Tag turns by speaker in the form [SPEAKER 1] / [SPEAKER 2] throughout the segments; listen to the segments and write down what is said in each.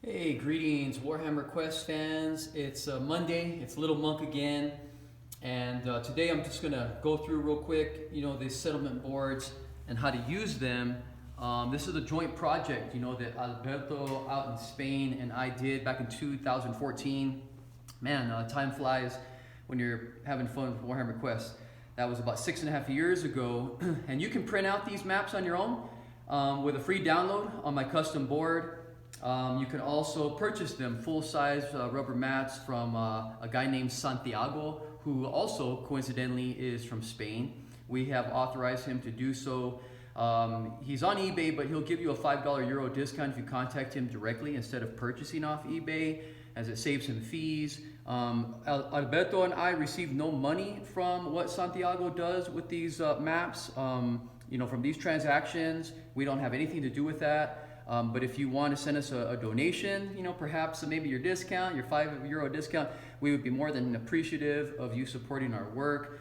[SPEAKER 1] Hey, greetings Warhammer Quest fans. It's Monday, it's Little Monk again, and today I'm just gonna go through real quick, these settlement boards and how to use them. This is a joint project, that Alberto out in Spain and I did back in 2014. Man, time flies when you're having fun with Warhammer Quest. That was about 6.5 years ago, and you can print out these maps on your own with a free download on my custom board. You can also purchase them full-size rubber mats from a guy named Santiago, who also coincidentally is from Spain. We have authorized him to do so. He's on eBay, but he'll give you a $5 Euro discount if you contact him directly instead of purchasing off eBay, as it saves him fees. Alberto and I receive no money from what Santiago does with these maps. From these transactions, we don't have anything to do with that. But if you want to send us a donation, perhaps maybe your discount, your €5 discount, we would be more than appreciative of you supporting our work.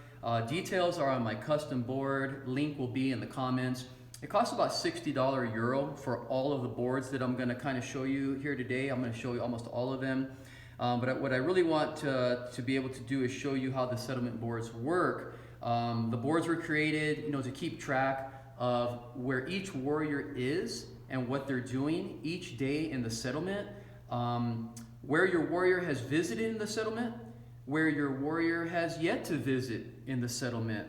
[SPEAKER 1] Details are on my custom board. Link will be in the comments. It costs about $60 Euro for all of the boards that I'm going to kind of show you here today. I'm going to show you almost all of them. But what I really want to be able to do is show you how the settlement boards work. The boards were created, to keep track of where each warrior is and what they're doing each day in the settlement, where your warrior has visited in the settlement, where your warrior has yet to visit in the settlement.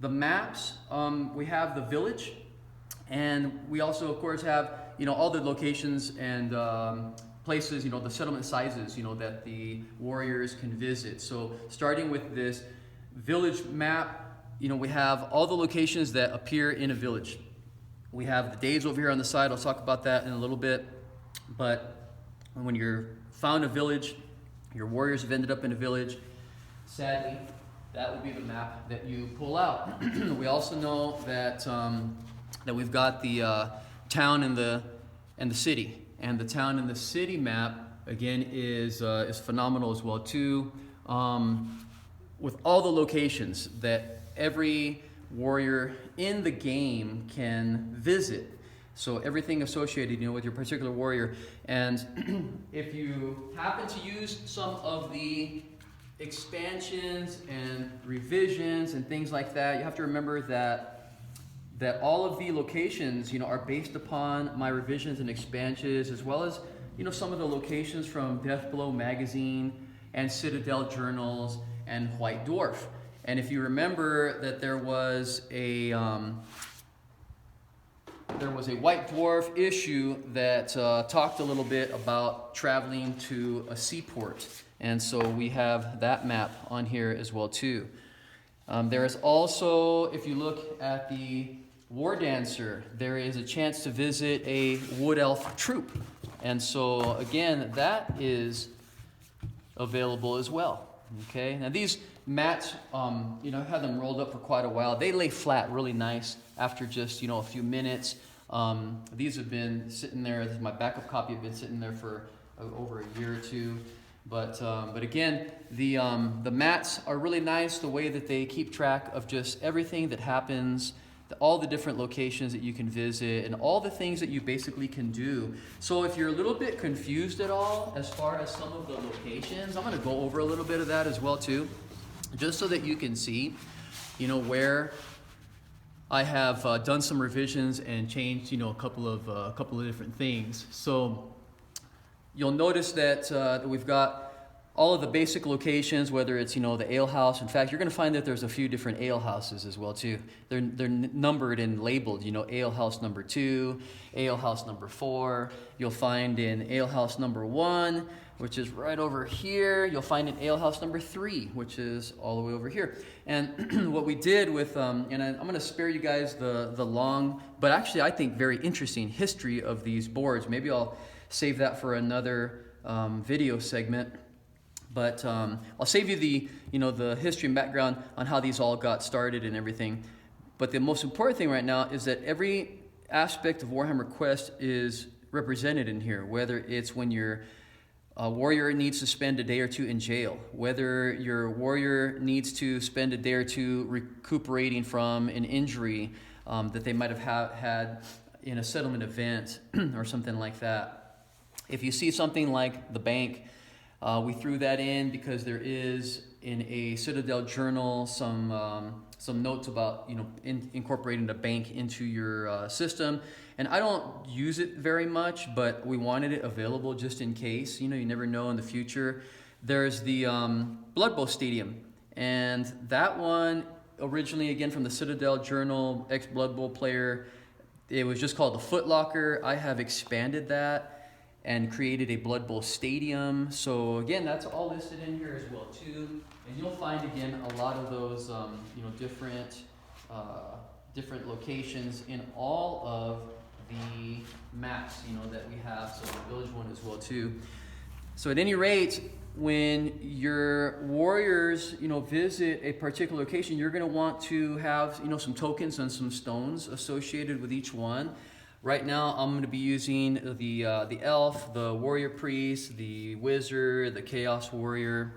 [SPEAKER 1] The maps, we have the village, and we also of course have all the locations and places, the settlement sizes, that the warriors can visit. So starting with this village map, we have all the locations that appear in a village. We have the days over here on the side. I'll talk about that in a little bit. But when you're found a village, your warriors have ended up in a village, sadly, that would be the map that you pull out. We also know that we've got the town and the city. And the town and the city map, again, is phenomenal as well too. With all the locations that every warrior in the game can visit. So everything associated, with your particular warrior. And if you happen to use some of the expansions and revisions and things like that, you have to remember that all of the locations, are based upon my revisions and expansions, as well as, some of the locations from Deathblow magazine and Citadel journals and White Dwarf. And if you remember that there was a White Dwarf issue that talked a little bit about traveling to a seaport, and so we have that map on here as well too. There is also, if you look at the War Dancer, there is a chance to visit a Wood Elf troop, and so again that is available as well. Okay, now these mats, I've had them rolled up for quite a while. They lay flat really nice after just, a few minutes. These have been sitting there. This is my backup copy. Have been sitting there for over a year or two. But again, the mats are really nice. The way that they keep track of just everything that happens, all the different locations that you can visit, and all the things that you basically can do. So if you're a little bit confused at all as far as some of the locations, I'm going to go over a little bit of that as well too, just so that you can see, where I have done some revisions and changed, a couple of different things. So you'll notice that we've got all of the basic locations, whether it's, the ale house. In fact, you're going to find that there's a few different ale houses as well too. They're numbered and labeled, ale house number 2, ale house number 4. You'll find in ale house number 1, which is right over here. You'll find in ale house number 3, which is all the way over here. And what we did with, and I'm going to spare you guys the long, but actually I think very interesting history of these boards. Maybe I'll save that for another video segment. But I'll save you the history and background on how these all got started and everything. But the most important thing right now is that every aspect of Warhammer Quest is represented in here, whether it's when your warrior needs to spend a day or two in jail, whether your warrior needs to spend a day or two recuperating from an injury that they might have had in a settlement event or something like that. If you see something like the bank, we threw that in because there is in a Citadel journal some notes about incorporating the bank into your system. And I don't use it very much, but we wanted it available just in case. You never know in the future. There's the Blood Bowl Stadium, and that one originally, again, from the Citadel journal, ex-Blood Bowl player. It was just called the Foot Locker. I have expanded that and created a Blood Bowl Stadium. So again, that's all listed in here as well too. And you'll find again a lot of those different locations in all of the maps that we have. So the village one as well too. So at any rate, when your warriors visit a particular location, you're going to want to have some tokens and some stones associated with each one. Right now I'm going to be using the elf, the warrior priest, the wizard, the chaos warrior,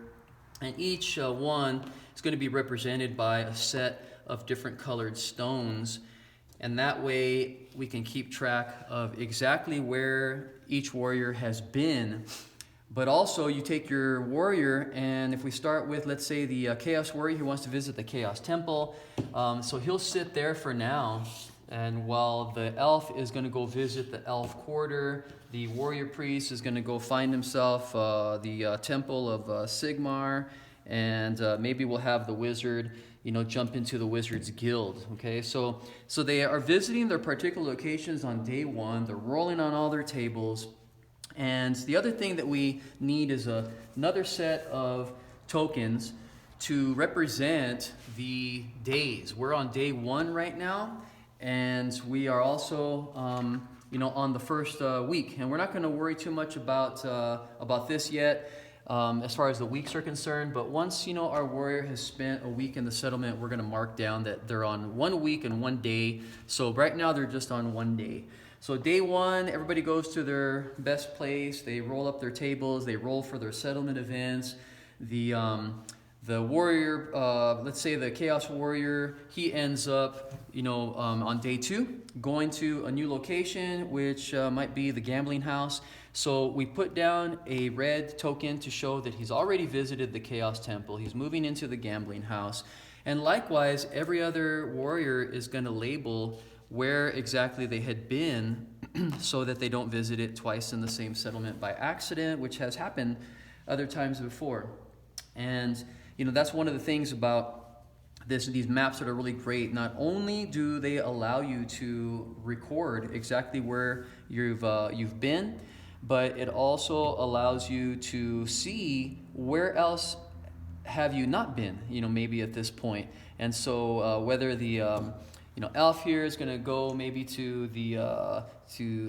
[SPEAKER 1] and each one is going to be represented by a set of different colored stones, and that way we can keep track of exactly where each warrior has been. But also, you take your warrior, and if we start with, let's say, the Chaos Warrior who wants to visit the Chaos Temple, so he'll sit there for now, and while the elf is going to go visit the Elf Quarter, the Warrior Priest is going to go find himself the Temple of Sigmar, and maybe we'll have the Wizard, jump into the Wizard's Guild, okay? So they are visiting their particular locations on day one, they're rolling on all their tables. And the other thing that we need is another set of tokens to represent the days. We're on day one right now, and we are also on the first week. And we're not going to worry too much about this yet as far as the weeks are concerned. But once our warrior has spent a week in the settlement, we're going to mark down that they're on 1 week and 1 day. So right now they're just on 1 day. So day one, everybody goes to their best place. They roll up their tables. They roll for their settlement events. The warrior, let's say the Chaos Warrior, he ends up, on day two, going to a new location, which might be the gambling house. So we put down a red token to show that he's already visited the Chaos Temple. He's moving into the gambling house. And likewise, every other warrior is going to label where exactly they had been so that they don't visit it twice in the same settlement by accident, which has happened other times before. And that's one of the things about these maps that are really great. Not only do they allow you to record exactly where you've been, but it also allows you to see where else have you not been, maybe at this point. And so whether the elf here is going to go maybe to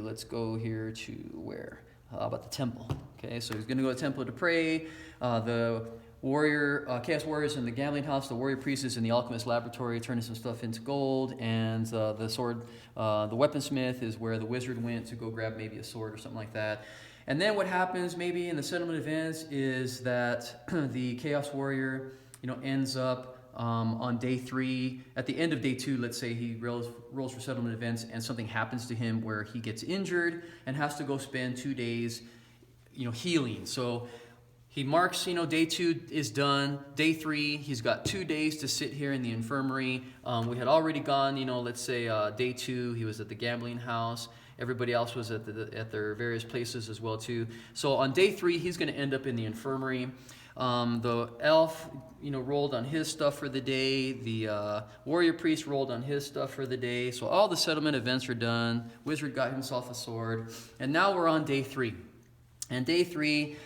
[SPEAKER 1] let's go here to where? How about the temple? Okay, so he's going to go to the temple to pray. The warrior, Chaos Warriors in the gambling house. The warrior priest is in the alchemist laboratory turning some stuff into gold. And the sword, the weaponsmith is where the wizard went to go grab maybe a sword or something like that. And then what happens maybe in the settlement events is that the Chaos Warrior, ends up on day 3, at the end of day 2, let's say he rolls for settlement events and something happens to him where he gets injured and has to go spend 2 days, healing. So he marks, day 2 is done. Day 3, he's got 2 days to sit here in the infirmary. We had already gone, let's say day 2, he was at the gambling house. Everybody else was at their various places as well too. So on day 3, he's going to end up in the infirmary. The elf, rolled on his stuff for the day. The warrior priest rolled on his stuff for the day. So all the settlement events are done. Wizard got himself a sword. And now we're on day 3. And day 3,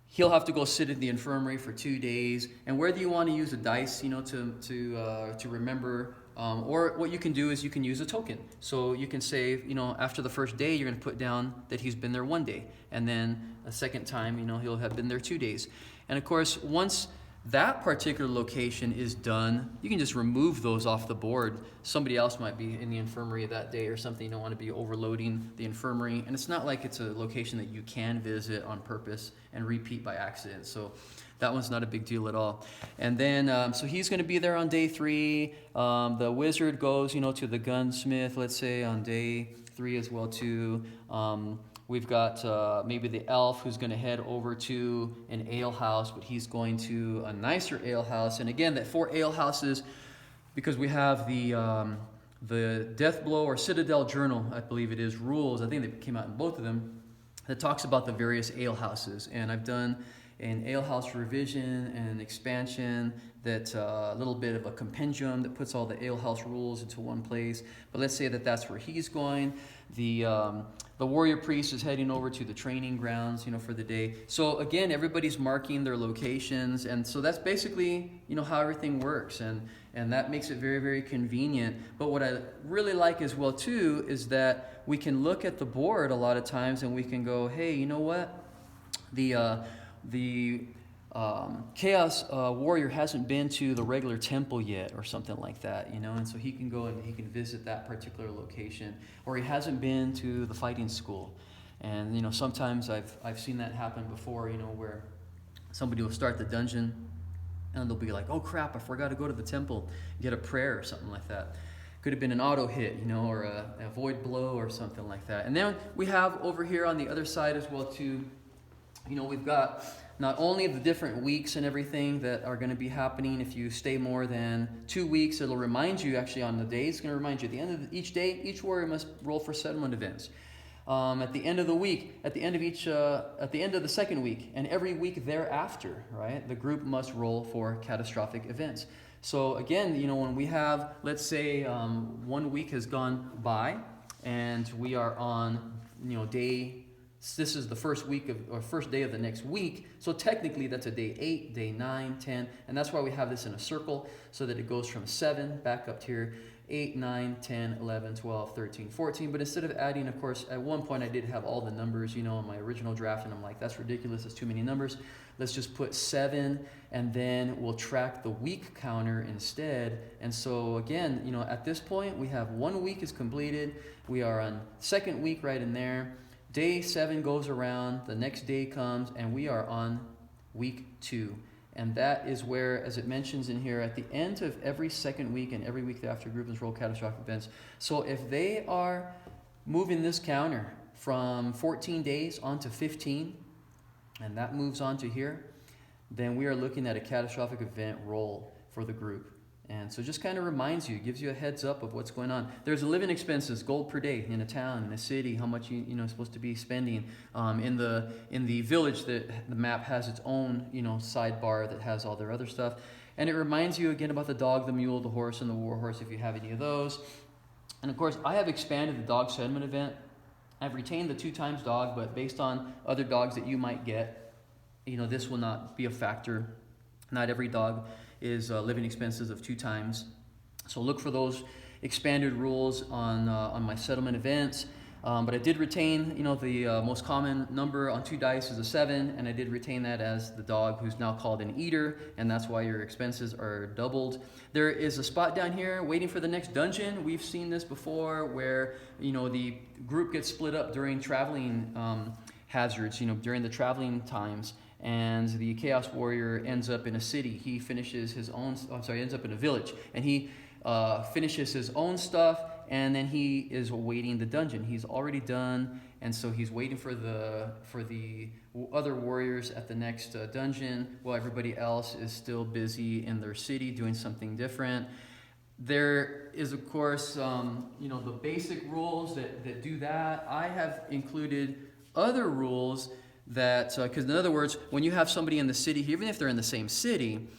[SPEAKER 1] he'll have to go sit in the infirmary for 2 days. And whether you want to use a dice, to remember, or what you can do is you can use a token. So you can say, after the first day, you're going to put down that he's been there 1 day. And then a second time, he'll have been there 2 days. And of course, once that particular location is done, you can just remove those off the board. Somebody else might be in the infirmary that day or something. You don't want to be overloading the infirmary. And it's not like it's a location that you can visit on purpose and repeat by accident. So that one's not a big deal at all. And then, so he's going to be there on day 3. The wizard goes, to the gunsmith, let's say, on day 3 as well too. We've got maybe the elf who's going to head over to an ale house, but he's going to a nicer ale house. And again, that 4 ale houses, because we have the Death Blow or Citadel Journal, I believe it is, rules. I think they came out in both of them, that talks about the various ale houses. And I've done an ale house revision and expansion, that's a little bit of a compendium that puts all the ale house rules into one place. But let's say that that's where he's going. The warrior priest is heading over to the training grounds, for the day. So again, everybody's marking their locations, and so that's basically, how everything works, and that makes it very, very convenient. But what I really like as well too is that we can look at the board a lot of times and we can go, hey, you know what? The Chaos Warrior hasn't been to the regular temple yet, or something like that, and so he can go and he can visit that particular location, or he hasn't been to the fighting school. And sometimes I've seen that happen before, where somebody will start the dungeon and they'll be like, oh crap, I forgot to go to the temple, get a prayer or something like that. Could have been an auto hit, or a void blow or something like that. And then we have over here on the other side as well too, we've got not only the different weeks and everything that are going to be happening. If you stay more than 2 weeks, it'll remind you, actually on the day, it's going to remind you at the end of each day, each warrior must roll for settlement events. At the end of the week, at the end of the second week, and every week thereafter, right, the group must roll for catastrophic events. So again, when we have, let's say 1 week has gone by, and we are on, this is the first day of the next week. So technically that's a day 8, day 9, 10, and that's why we have this in a circle, so that it goes from 7 back up to here, 8, 9, 10, 11, 12, 13, 14. But instead of adding, of course, at one point I did have all the numbers, in my original draft, and I'm like, that's ridiculous, that's too many numbers. Let's just put 7, and then we'll track the week counter instead. And so again, at this point, we have 1 week is completed. We are on second week right in there. Day 7 goes around, the next day comes, and we are on week 2. And that is where, as it mentions in here, at the end of every second week and every week thereafter, group must roll catastrophic events. So if they are moving this counter from 14 days on to 15, and that moves on to here, then we are looking at a catastrophic event roll for the group. And so just kind of reminds you, gives you a heads up of what's going on. There's living expenses, gold per day in a town, in a city, how much you're supposed to be spending. In the village, the map has its own sidebar that has all their other stuff. And it reminds you again about the dog, the mule, the horse, and the war horse if you have any of those. And of course, I have expanded the dog settlement event. I've retained the 2 times dog, but based on other dogs that you might get, this will not be a factor. Not every dog is living expenses of 2 times. So look for those expanded rules on my settlement events. But I did retain, the most common number on 2 dice is a 7, and I did retain that as the dog, who's now called an eater, and that's why your expenses are doubled. There is a spot down here waiting for the next dungeon. We've seen this before, where the group gets split up during traveling hazards, during the traveling times. And the Chaos Warrior ends up in a city. He finishes his own, ends up in a village. And he finishes his own stuff, and then he is awaiting the dungeon. He's already done, and so he's waiting for the other warriors at the next dungeon, while everybody else is still busy in their city doing something different. There is, of course, the basic rules that do that. I have included other rules that, because in other words, when you have somebody in the city, even if they're in the same city,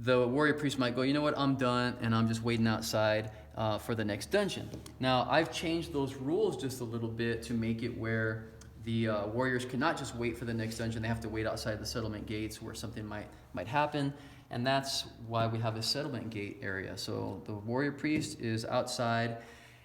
[SPEAKER 1] the warrior priest might go, you know what, I'm done, and I'm just waiting outside for the next dungeon. Now, I've changed those rules just a little bit to make it where the warriors cannot just wait for the next dungeon. They have to wait outside the settlement gates where something might happen, and that's why we have a settlement gate area. So the warrior priest is outside,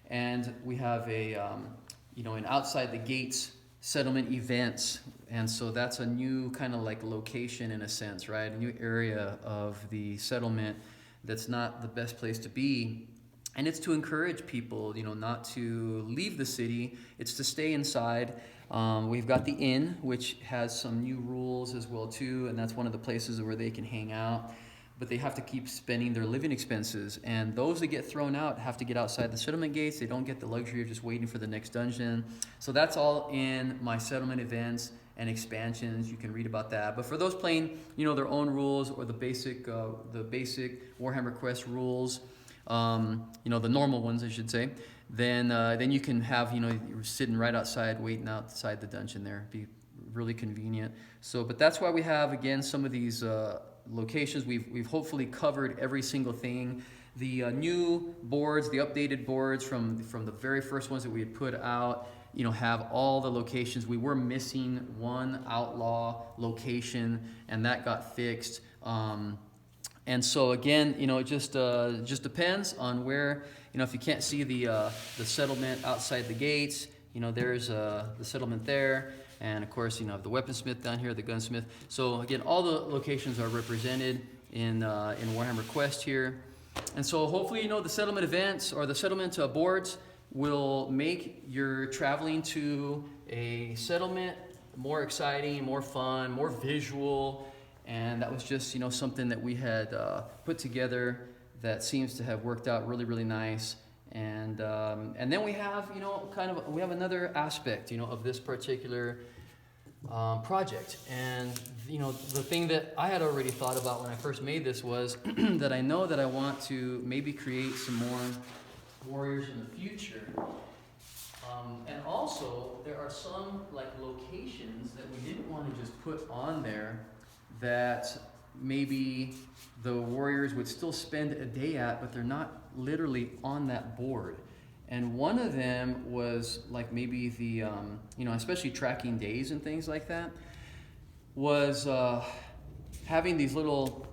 [SPEAKER 1] and we have an outside the gates settlement events. And so that's a new kind of like location in a sense, right? A new area of the settlement that's not the best place to be. And it's to encourage people, not to leave the city. It's to stay inside. We've got the inn, which has some new rules as well too, and that's one of the places where they can hang out. but they have to keep spending their living expenses. And those that get thrown out have to get outside the settlement gates. They don't get the luxury of just waiting for the next dungeon. So that's all in my settlement events and expansions. You can read about that. But for those playing, their own rules or the basic Warhammer Quest rules, the normal ones, I should say, then you can have, you're sitting right outside, waiting outside the dungeon there. Be really convenient. So, but that's why we have, again, some of these locations. We've hopefully covered every single thing. The new boards, the updated boards from the very first ones that we had put out, have all the locations. We were missing one outlaw location, and that got fixed. And so again, it just depends on where, if you can't see the settlement outside the gates, there's the settlement there. And of course, the weaponsmith down here, the gunsmith. So again, all the locations are represented in Warhammer Quest here. And so hopefully, the settlement events or the settlement boards will make your traveling to a settlement more exciting, more fun, more visual. And that was just, something that we had put together that seems to have worked out really, really nice. And then we have, we have another aspect, of this particular project. And, the thing that I had already thought about when I first made this was that I know that I want to maybe create some more warriors in the future. And also, there are some locations that we didn't want to just put on there that maybe the warriors would still spend a day at, but they're not literally on that board. And one of them was maybe the, especially tracking days and things like that, was having these little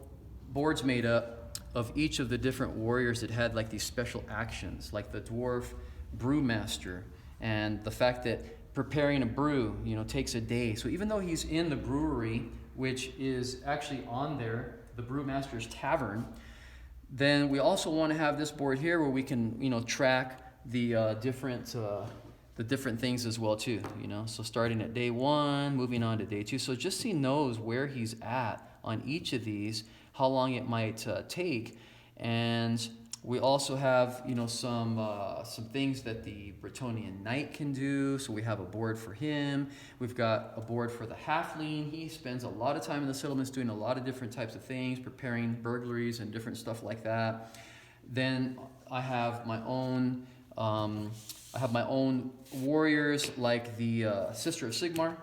[SPEAKER 1] boards made up of each of the different warriors that had these special actions, like the dwarf brewmaster, and the fact that preparing a brew, takes a day. So even though he's in the brewery, which is actually on there, the brewmaster's tavern, then we also want to have this board here where we can, track the different things as well too. So starting at day 1, moving on to day 2. So just he knows where he's at on each of these, how long it might take, and we also have, some things that the Bretonnian Knight can do. So we have a board for him. We've got a board for the Halfling. He spends a lot of time in the settlements doing a lot of different types of things, preparing burglaries and different stuff like that. Then I have my own, warriors like the Sister of Sigmar.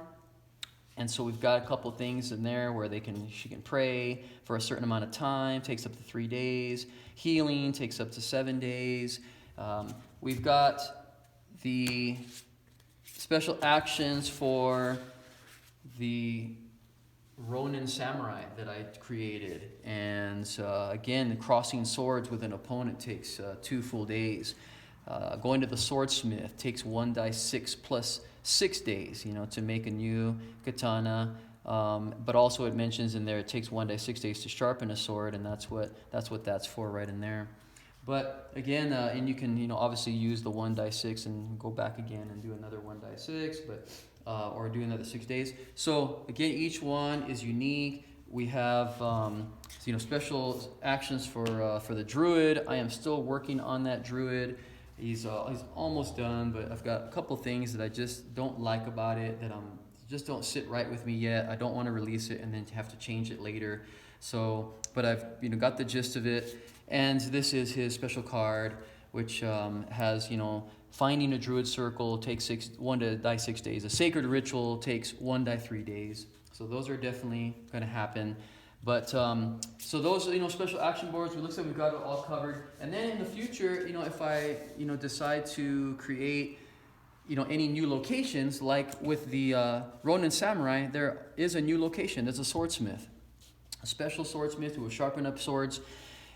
[SPEAKER 1] And so we've got a couple things in there where she can pray for a certain amount of time, takes up to 3 days. Healing takes up to 7 days. We've got the special actions for the Ronin Samurai that I created. And again, crossing swords with an opponent takes 2 full days. Going to the swordsmith takes 1d6 plus 6 days, to make a new katana. But also it mentions in there it takes 1d6 days to sharpen a sword, and that's what that's for right in there. But again, and you can obviously use the 1d6 and go back again and do another 1d6, but or do another 6 days. So again, each one is unique. We have special actions for the druid. I am still working on that druid. He's almost done, but I've got a couple things that I just don't like about it that just don't sit right with me yet. I don't want to release it and then have to change it later. So, but I've got the gist of it. And this is his special card, which has finding a druid circle takes 1 to die 6 days. A sacred ritual takes 1 die 3 days. So those are definitely going to happen. But so those special action boards, it looks like we've got it all covered. And then in the future, if I decide to create any new locations, like with the Ronin Samurai, there is a new location. There's a swordsmith, a special swordsmith who will sharpen up swords,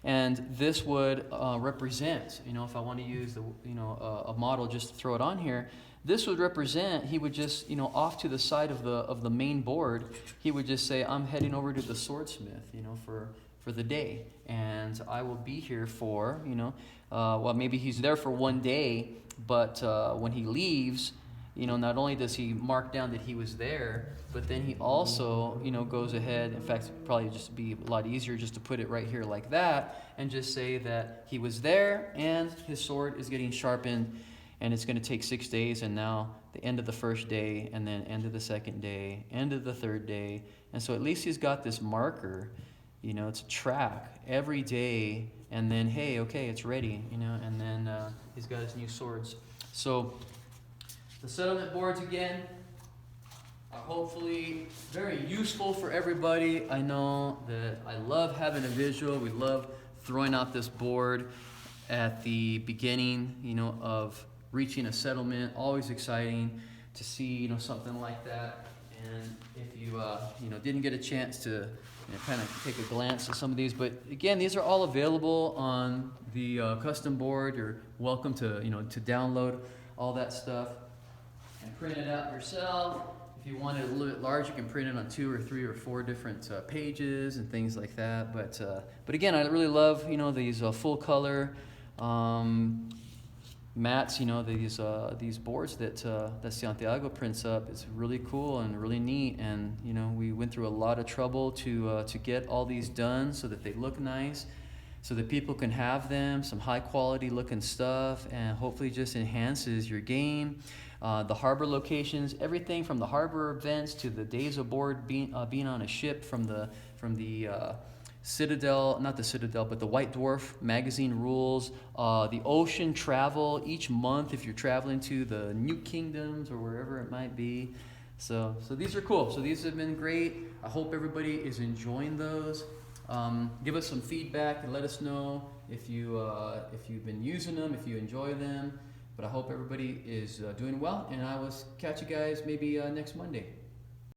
[SPEAKER 1] and this would represent, if I want to use a model just to throw it on here, this would represent, he would just, off to the side of the main board, he would just say, I'm heading over to the swordsmith, for the day, and I will be here for, maybe he's there for 1 day, but when he leaves, you know, not only does he mark down that he was there, but then he also, you know, goes ahead. In fact, it'd probably just be a lot easier just to put it right here like that and just say that he was there and his sword is getting sharpened, and it's going to take 6 days, and now the end of the first day, and then end of the second day, end of the third day. And so at least he's got this marker, you know, to track every day, and then, hey, okay, it's ready, you know, and then he's got his new swords. So the settlement boards, again, are hopefully very useful for everybody. I know that I love having a visual. We love throwing out this board at the beginning, you know, of reaching a settlement. Always exciting to see, you know, something like that. And if you, you know, didn't get a chance to, you know, kind of take a glance at some of these, but again, these are all available on the custom board. You're welcome to, you know, to download all that stuff and print it out yourself. If you want it a little bit larger, you can print it on 2 or 3 or 4 different pages and things like that. But again, I really love, you know, these full color mats. You know, these boards that Santiago prints up. It's really cool and really neat. And you know, we went through a lot of trouble to get all these done so that they look nice, so that people can have them, some high quality looking stuff, and hopefully just enhances your game. The harbor locations, everything from the harbor events to the days aboard being on a ship, from the Citadel, not the Citadel, but the White Dwarf magazine rules, the ocean travel each month if you're traveling to the New Kingdoms or wherever it might be. So these are cool. So these have been great. I hope everybody is enjoying those. Give us some feedback and let us know if you've been using them, if you enjoy them. But I hope everybody is doing well, and I will catch you guys maybe next Monday.